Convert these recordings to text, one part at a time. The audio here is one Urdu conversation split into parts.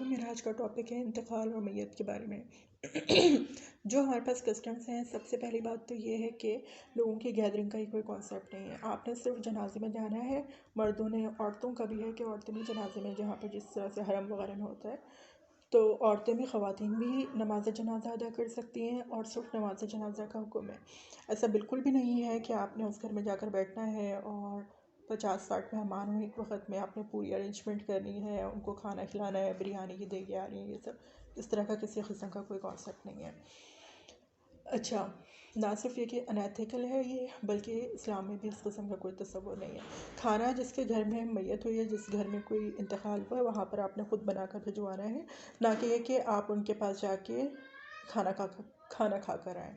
میرا آج کا ٹاپک ہے انتقال اور میت کے بارے میں۔ جو ہمارے پاس کسٹمس ہیں، سب سے پہلی بات تو یہ ہے کہ لوگوں کی گیدرنگ کا ہی کوئی کانسیپٹ نہیں ہے۔ آپ نے صرف جنازے میں جانا ہے، مردوں نے، عورتوں کا بھی ہے کہ عورتیں بھی جنازے میں، جہاں پہ جس طرح سے حرم وغیرہ میں ہوتا ہے، تو عورتیں بھی، خواتین بھی نماز جنازہ ادا کر سکتی ہیں، اور صرف نماز جنازہ کا حکم ہے۔ ایسا بالکل بھی نہیں ہے کہ آپ نے اس گھر میں جا کر بیٹھنا ہے اور 50-60 مہمان ہوں ایک وقت میں، آپ نے پوری ارینجمنٹ کرنی ہے، ان کو کھانا کھلانا ہے، بریانی کی دیگیں آ رہی ہیں، یہ سب اس طرح کا کسی قسم کا کوئی کانسیپٹ نہیں ہے۔ اچھا، نہ صرف یہ کہ انیتھیکل ہے یہ، بلکہ اسلام میں بھی اس قسم کا کوئی تصور نہیں ہے۔ کھانا جس کے گھر میں میت ہوئی ہے، جس گھر میں کوئی انتقال ہوا ہے، وہاں پر آپ نے خود بنا کر بھجوانا ہے، نہ کہ یہ کہ آپ ان کے پاس جا کے کھانا کھا کر آئیں۔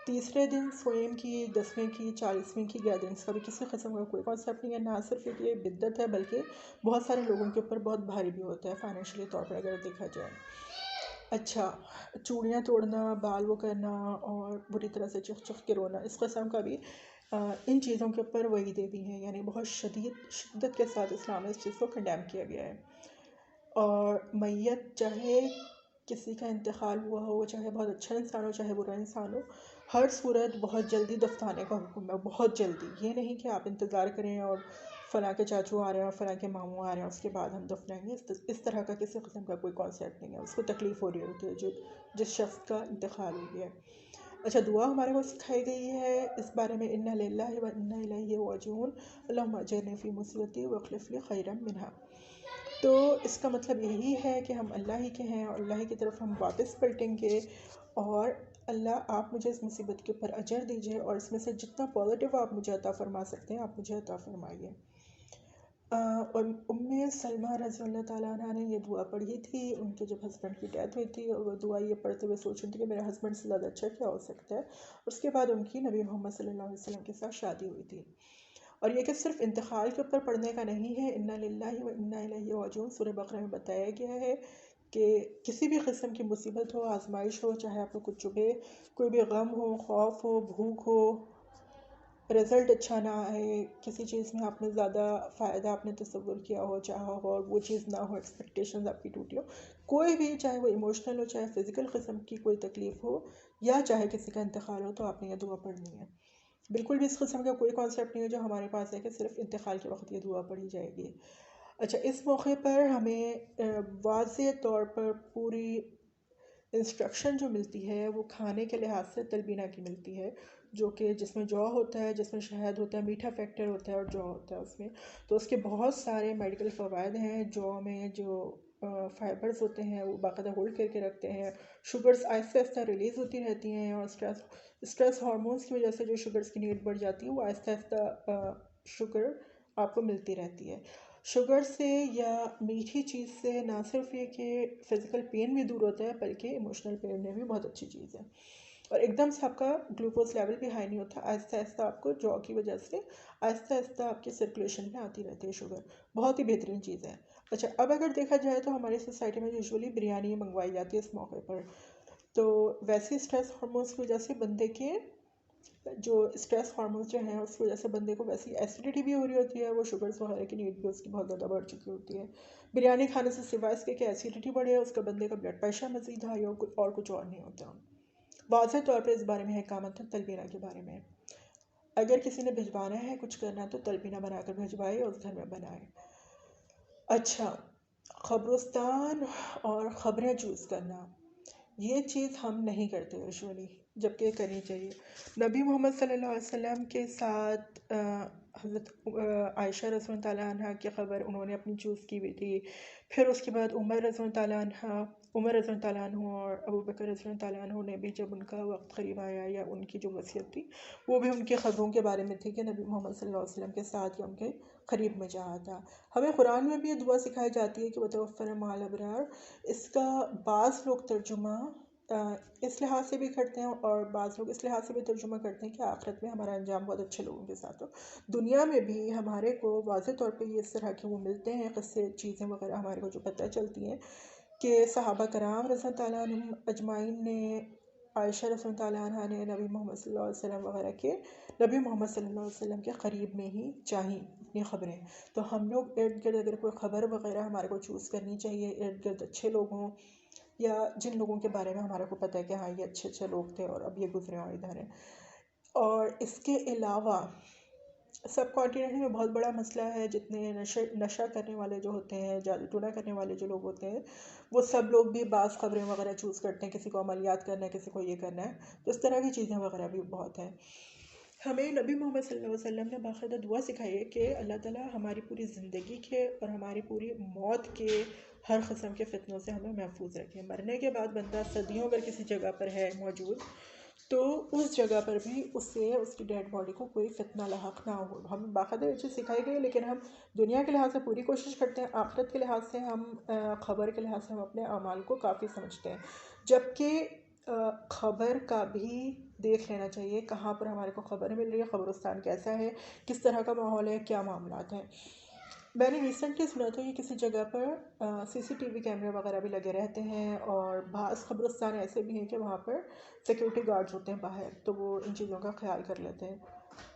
تیسرے دن سوئم کی، 10ویں کی، 40ویں کی گیدرنگس کا بھی کسی قسم کا کوئی کانسیپٹ نہیں ہے۔ نہ صرف یہ بدعت ہے، بلکہ بہت سارے لوگوں کے اوپر بہت بھاری بھی ہوتا ہے فائنینشلی طور پر اگر دیکھا جائے۔ اچھا، چوڑیاں توڑنا، بال وہ کرنا اور بری طرح سے چخ چخ کے رونا، اس قسم کا بھی ان چیزوں کے اوپر وعیدیں بھی ہیں، یعنی بہت شدت کے ساتھ اسلام میں اس چیز کو کنڈیم کیا گیا ہے۔ اور میت، چاہے کسی کا انتقال ہوا ہو، چاہے بہت اچھا انسان ہو، چاہے برا انسان ہو، ہر صورت بہت جلدی دفنانے کا حکم ہے، بہت جلدی۔ یہ نہیں کہ آپ انتظار کریں اور فلاں کے چاچو آ رہے ہیں اور فلاں کے ماموں آ رہے ہیں اس کے بعد ہم دفنائیں گے، اس طرح کا کسی قسم کا کوئی کانسیپٹ نہیں ہے۔ اس کو تکلیف ہو رہی ہوتی ہے جس شخص کا انتقال ہو گیا ہے۔ اچھا، دعا ہمارے کو سکھائی گئی ہے اس بارے میں، انا للہ و انا الیہ راجعون، اللہم اجرنی فی مصیبتی واخلف لی خیرا منہا۔ تو اس کا مطلب یہی ہے کہ ہم اللہ ہی کے ہیں اور اللہ ہی کی طرف ہم واپس پلٹیں گے، اور اللہ آپ مجھے اس مصیبت کے اوپر اجر دیجئے، اور اس میں سے جتنا پازیٹیو آپ مجھے عطا فرما سکتے ہیں آپ مجھے عطا فرمائیے۔ اور ام سلمہ رضی اللہ تعالیٰ عنہ نے یہ دعا پڑھی تھی ان کے جب ہسبینڈ کی ڈیتھ ہوئی تھی، اور وہ دعا یہ پڑھتے ہوئے سوچ رہی تھی کہ میرے ہسبینڈ سے زیادہ اچھا کیا ہو سکتا ہے۔ اس کے بعد ان کی نبی محمد صلی اللہ علیہ وسلم کے ساتھ شادی ہوئی تھی۔ اور یہ کہ صرف انتقال کے اوپر پڑھنے کا نہیں ہے، انا للہ و انا الیہ راجعون سورہ بقرہ میں بتایا گیا ہے کہ کسی بھی قسم کی مصیبت ہو، آزمائش ہو، چاہے آپ کو کچھ چبھے، کوئی بھی غم ہو، خوف ہو، بھوک ہو، رزلٹ اچھا نہ آئے، کسی چیز میں آپ نے زیادہ فائدہ آپ نے تصور کیا ہو، چاہا ہو، اور وہ چیز نہ ہو، ایکسپیکٹیشنز آپ کی ٹوٹی ہو، کوئی بھی، چاہے وہ ایموشنل ہو، چاہے فزیکل قسم کی کوئی تکلیف ہو، یا چاہے کسی کا انتقال ہو، تو آپ نے یہ دعا پڑھنی ہے۔ بالکل بھی اس قسم کا کوئی کانسیپٹ نہیں ہے جو ہمارے پاس ہے کہ صرف انتقال کے وقت یہ دعا پڑھی جائے گی۔ اچھا، اس موقع پر ہمیں واضح طور پر پوری انسٹرکشن جو ملتی ہے وہ کھانے کے لحاظ سے تلبینہ کی ملتی ہے، جو کہ جس میں جو ہوتا ہے، جس میں شہد ہوتا ہے، میٹھا فیکٹر ہوتا ہے اور جو ہوتا ہے اس میں، تو اس کے بہت سارے میڈیکل فوائد ہیں۔ جو میں جو فائبرز ہوتے ہیں وہ باقاعدہ ہولڈ کر کے رکھتے ہیں، شوگرز آہستہ آہستہ ریلیز ہوتی رہتی ہیں، اور اسٹریس ہارمونس کی وجہ سے جو شوگرز کی نیڈ بڑھ جاتی ہے وہ آہستہ آہستہ شوگر آپ کو ملتی رہتی ہے۔ شوگر سے یا میٹھی چیز سے نہ صرف یہ کہ فزیکل پین بھی دور ہوتا ہے، بلکہ ایموشنل پین میں بھی بہت اچھی چیز ہے، اور ایک دم سے آپ کا گلوکوز لیول بھی ہائی نہیں ہوتا، آہستہ آہستہ آپ کو جو کی وجہ سے آہستہ آہستہ آپ کی سرکولیشن میں آتی رہتی ہے شوگر، بہت ہی بہترین چیز ہے۔ اچھا، اب اگر دیکھا جائے تو ہماری سوسائٹی میں یوزولی بریانی منگوائی جاتی ہے اس موقع پر، تو ویسے اسٹریس ہارمونس کی وجہ سے بندے کے جو اسٹریس ہارمونس جو ہیں اس کی وجہ سے بندے کو ویسی ایسیڈیٹی بھی ہو رہی ہوتی ہے، وہ شوگرز وغیرہ کی نیڈ بھی اس کی بہت زیادہ بڑھ چکی ہوتی ہے۔ بریانی کھانے سے سوائے اس کے کہ ایسیڈیٹی بڑھے، اس کا بندے کا بلڈ پریشر مزید ہائی اور کچھ اور نہیں ہوتا۔ واضح طور پہ اس بارے میں حکامت ہے تلبینہ کے بارے میں، اگر کسی نے بھجوانا ہے، کچھ کرنا ہے، تو تلبینہ بنا کر بھجوائے اور اس گھر میں بنائے۔ اچھا، قبرستان اور خبریں چوز کرنا، یہ چیز ہم نہیں کرتے یوزولی، جبکہ کرنی چاہیے۔ نبی محمد صلی اللہ علیہ وسلم کے ساتھ حضرت عائشہ رضی اللہ تعالیٰ عنہ کی خبر انہوں نے اپنی چوز کی ہوئی تھی، پھر اس کے بعد عمر رضی اللہ تعالیٰ عنہ اور ابو بکر رضی اللہ تعالیٰ عنہ نے بھی، جب ان کا وقت قریب آیا یا ان کی جو وصیت تھی وہ بھی ان کی خبروں کے بارے میں تھی کہ نبی محمد صلی اللہ علیہ وسلم کے ساتھ یا ان کے قریب میں جہاں تھا۔ ہمیں قرآن میں بھی یہ دعا سکھائی جاتی ہے کہ وَتَوَفَّنَا مَعَ الْأَبْرَارِ، اس کا بعض لوگ ترجمہ اس لحاظ سے بھی کرتے ہیں اور بعض لوگ اس لحاظ سے بھی ترجمہ کرتے ہیں کہ آخرت میں ہمارا انجام بہت اچھے لوگوں کے ساتھ ہو۔ دنیا میں بھی ہمارے کو واضح طور پہ یہ اس طرح کے وہ ملتے ہیں قصے، چیزیں وغیرہ ہمارے کو جو پتہ چلتی ہیں کہ صحابہ کرام رضی اللہ تعالیٰ عنہم اجمعین نے عائشہ رضی اللہ تعالیٰ عنہ نے نبی محمد صلی اللہ علیہ وسلم وغیرہ کے نبی محمد صلی اللہ علیہ وسلم کے قریب میں ہی چاہیں اپنی خبریں. تو ہم لوگ ارد گرد اگر کوئی خبر وغیرہ ہمارے کو چوز کرنی چاہیے، ارد گرد اچھے لوگ ہوں یا جن لوگوں کے بارے میں ہمارے کو پتہ ہے کہ ہاں یہ اچھے اچھے لوگ تھے اور اب یہ گزرے اور ادھر ہیں. اور اس کے علاوہ سب کانٹیننٹ میں بہت بڑا مسئلہ ہے، جتنے نشہ کرنے والے جو ہوتے ہیں، جادو ٹونا کرنے والے جو لوگ ہوتے ہیں، وہ سب لوگ بھی بعض خبریں وغیرہ چوز کرتے ہیں، کسی کو عملیات کرنا ہے، کسی کو یہ کرنا ہے. تو اس طرح کی چیزیں وغیرہ بھی بہت ہیں. ہمیں نبی محمد صلی اللہ علیہ وسلم نے باقاعدہ دعا سکھائی ہے کہ اللہ تعالیٰ ہماری پوری زندگی کے اور ہماری پوری موت کے ہر قسم کے فتنوں سے ہمیں محفوظ رکھے. مرنے کے بعد بندہ صدیوں اگر کسی جگہ پر ہے موجود، تو اس جگہ پر بھی اس سے اس کی ڈیڈ باڈی کو کوئی فتنہ لاحق نہ ہو. ہم باقاعدہ یہ چیز سکھائی گئی، لیکن ہم دنیا کے لحاظ سے پوری کوشش کرتے ہیں، آخرت کے لحاظ سے ہم خبر کے لحاظ سے ہم اپنے اعمال کو کافی سمجھتے ہیں. جبکہ خبر کا بھی دیکھ لینا چاہیے کہاں پر ہمارے کو خبر مل رہی ہے، قبرستان کیسا ہے، کس طرح کا ماحول ہے، کیا معاملات ہیں. میں نے ریسنٹلی سنا تھا کہ کسی جگہ پر CCTV کیمرے وغیرہ بھی لگے رہتے ہیں، اور بعض قبرستان ایسے بھی ہیں کہ وہاں پر سیکیورٹی گارڈز ہوتے ہیں باہر، تو وہ ان چیزوں کا خیال کر لیتے ہیں.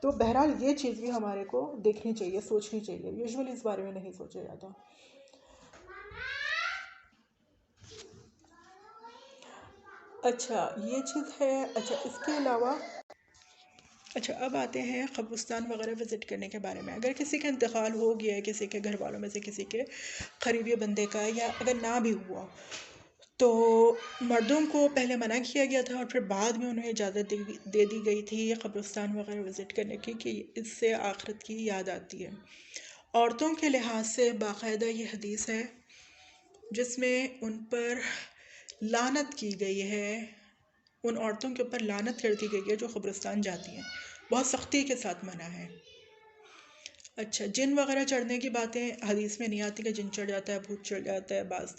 تو بہرحال یہ چیز بھی ہمارے کو دیکھنی چاہیے، سوچنی چاہیے. یوزولی اس بارے میں نہیں سوچا جاتا. اچھا یہ چیز ہے. اچھا اس کے علاوہ اچھا اب آتے ہیں قبرستان وغیرہ وزٹ کرنے کے بارے میں. اگر کسی کا انتقال ہو گیا ہے، کسی کے گھر والوں میں سے کسی کے قریبی بندے کا، یا اگر نہ بھی ہوا، تو مردوں کو پہلے منع کیا گیا تھا اور پھر بعد میں انہیں اجازت دے دی گئی تھی یہ قبرستان وغیرہ وزٹ کرنے کی، کہ اس سے آخرت کی یاد آتی ہے. عورتوں کے لحاظ سے باقاعدہ یہ حدیث ہے جس میں ان پر لعنت کی گئی ہے، ان عورتوں کے اوپر لعنت کر دی گئی ہے جو قبرستان جاتی ہیں. بہت سختی کے ساتھ منع ہے. اچھا جن وغیرہ چڑھنے کی باتیں حدیث میں نہیں آتی کہ جن چڑھ جاتا ہے، بھوت چڑھ جاتا ہے، بعض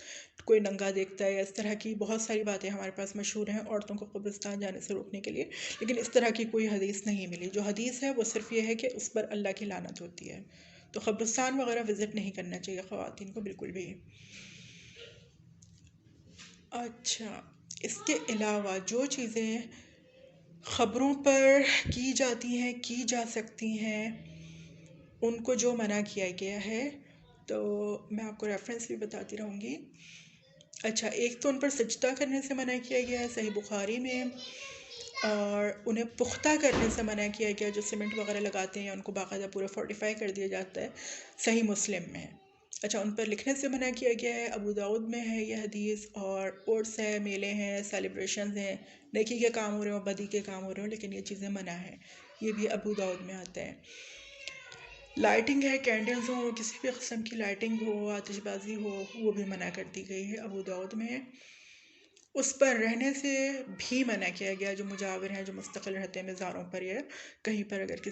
کوئی ننگا دیکھتا ہے، اس طرح کی بہت ساری باتیں ہمارے پاس مشہور ہیں عورتوں کو قبرستان جانے سے روکنے کے لیے، لیکن اس طرح کی کوئی حدیث نہیں ملی. جو حدیث ہے وہ صرف یہ ہے کہ اس پر اللہ کی لعنت ہوتی ہے. تو قبرستان وغیرہ وزٹ نہیں کرنا چاہیے خواتین کو بالکل بھی. اچھا اس کے علاوہ جو چیزیں خبروں پر کی جاتی ہیں، کی جا سکتی ہیں، ان کو جو منع کیا گیا ہے، تو میں آپ کو ریفرنس بھی بتاتی رہوں گی. اچھا ایک تو ان پر سجدہ کرنے سے منع کیا گیا ہے صحیح بخاری میں، اور انہیں پختہ کرنے سے منع کیا گیا، جو سیمنٹ وغیرہ لگاتے ہیں ان کو باقاعدہ پورا فورٹیفائی کر دیا جاتا ہے، صحیح مسلم میں. اچھا ان پر لکھنے سے منع کیا گیا ہے، ابو داؤد میں ہے یہ حدیث. اور عرس ہے، میلے ہیں، سیلیبریشنز ہیں، نیکی کے کام ہو رہے ہوں، بدی کے کام ہو رہے ہوں، لیکن یہ چیزیں منع ہیں. یہ بھی ابو داؤد میں آتا ہے. لائٹنگ ہے، کینڈلز ہوں، کسی بھی قسم کی لائٹنگ ہو، آتش بازی ہو، وہ بھی منع کر دی گئی ہے ابو داؤد میں. اس پر رہنے سے بھی منع کیا گیا، جو مجاور ہیں، جو مستقل رہتے ہیں مزاروں پر یا کہیں پر، اگر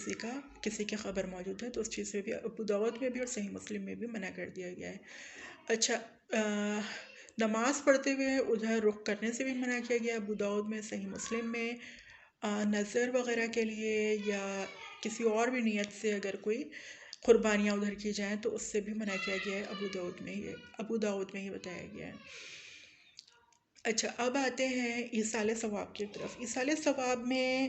کسی کی خبر موجود ہے تو اس چیز سے بھی ابو داؤد میں بھی اور صحیح مسلم میں بھی منع کر دیا گیا ہے. اچھا نماز پڑھتے ہوئے ادھر رخ کرنے سے بھی منع کیا گیا ابو داؤد میں، صحیح مسلم میں. نظر وغیرہ کے لیے یا کسی اور بھی نیت سے اگر کوئی قربانیاں ادھر کی جائیں تو اس سے بھی منع کیا گیا ہے ابو داؤد میں ہی بتایا گیا ہے. اچھا اب آتے ہیں ایصال ثواب کی طرف. ایصال ثواب میں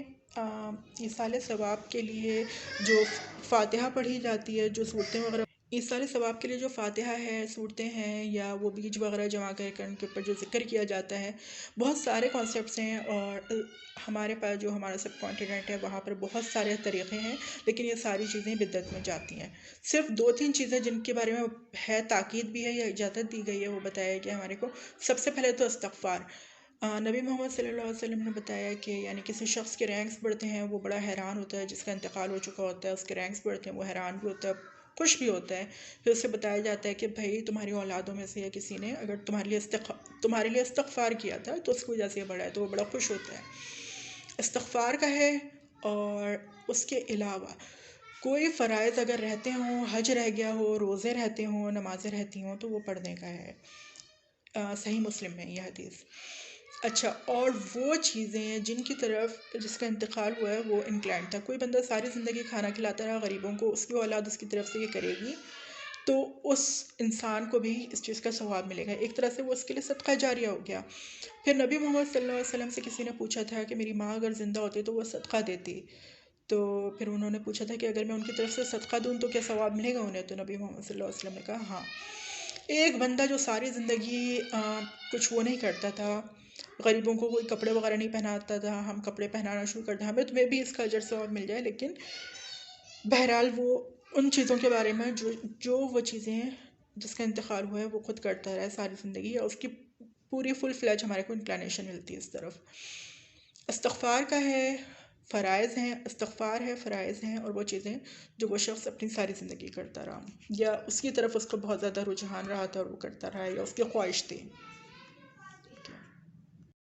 ایصال ثواب کے لیے جو فاتحہ پڑھی جاتی ہے، جو صورتیں وغیرہ، ایصال ثواب کے لیے جو فاتحہ ہے، صورتیں ہیں، یا وہ بیج وغیرہ جمع کر ان کے اوپر جو ذکر کیا جاتا ہے، بہت سارے کانسیپٹس ہیں. اور ہمارے پاس جو ہمارا سب کانٹیننٹ ہے وہاں پر بہت سارے طریقے ہیں، لیکن یہ ساری چیزیں بدعت میں جاتی ہیں. صرف 2-3 چیزیں جن کے بارے میں ہے تاکید بھی ہے یا اجازت دی گئی ہے وہ بتایا گیا ہمارے کو. سب سے پہلے تو استغفار. نبی محمد صلی اللہ علیہ وسلم نے بتایا کہ یعنی کسی شخص کے رینکس بڑھتے ہیں، وہ بڑا حیران ہوتا ہے، جس کا انتقال ہو چکا ہوتا ہے اس کے رینکس بڑھتے ہیں، وہ حیران بھی ہوتا ہے، خوش بھی ہوتا ہے. پھر اسے بتایا جاتا ہے کہ بھائی تمہاری اولادوں میں سے یا کسی نے اگر تمہارے لیے استغفار کیا تھا تو اس کی وجہ سے بڑھا ہے، تو وہ بڑا خوش ہوتا ہے. استغفار کا ہے. اور اس کے علاوہ کوئی فرائض اگر رہتے ہوں، حج رہ گیا ہو، روزے رہتے ہوں، نمازیں رہتی ہوں، تو وہ پڑھنے کا ہے. صحیح مسلم میں یہ حدیث. اچھا اور وہ چیزیں جن کی طرف جس کا انتقال ہوا ہے وہ انکلائنڈ تھا. کوئی بندہ ساری زندگی کھانا کھلاتا رہا غریبوں کو، اس کی اولاد اس کی طرف سے یہ کرے گی تو اس انسان کو بھی اس چیز کا ثواب ملے گا، ایک طرح سے وہ اس کے لیے صدقہ جاریہ ہو گیا۔ پھر نبی محمد صلی اللہ علیہ وسلم سے کسی نے پوچھا تھا کہ میری ماں اگر زندہ ہوتی تو وہ صدقہ دیتی، تو پھر انہوں نے پوچھا تھا کہ اگر میں ان کی طرف سے صدقہ دوں تو کیا ثواب ملے گا انہیں؟ تو نبی محمد صلی اللہ علیہ وسلم نے کہا ہاں۔ ایک بندہ جو ساری زندگی کچھ وہ نہیں کرتا تھا، غریبوں کو کوئی کپڑے وغیرہ نہیں پہناتا تھا، ہم کپڑے پہنانا شروع کر دیں، ہمیں تمہیں بھی اس کا اجر ثواب مل جائے، لیکن بہرحال وہ ان چیزوں کے بارے میں جو وہ چیزیں جس کا انتقال ہوا ہے وہ خود کرتا رہا ہے ساری زندگی، یا اس کی پوری فل فلیج ہمارے کو انکلینیشن ملتی ہے اس طرف۔ استغفار کا ہے، فرائض ہیں، استغفار ہے، فرائض ہیں، اور وہ چیزیں جو وہ شخص اپنی ساری زندگی کرتا رہا، یا اس کی طرف اس کو بہت زیادہ رجحان رہا تھا اور وہ کرتا رہا، یا اس کی خواہش تھی۔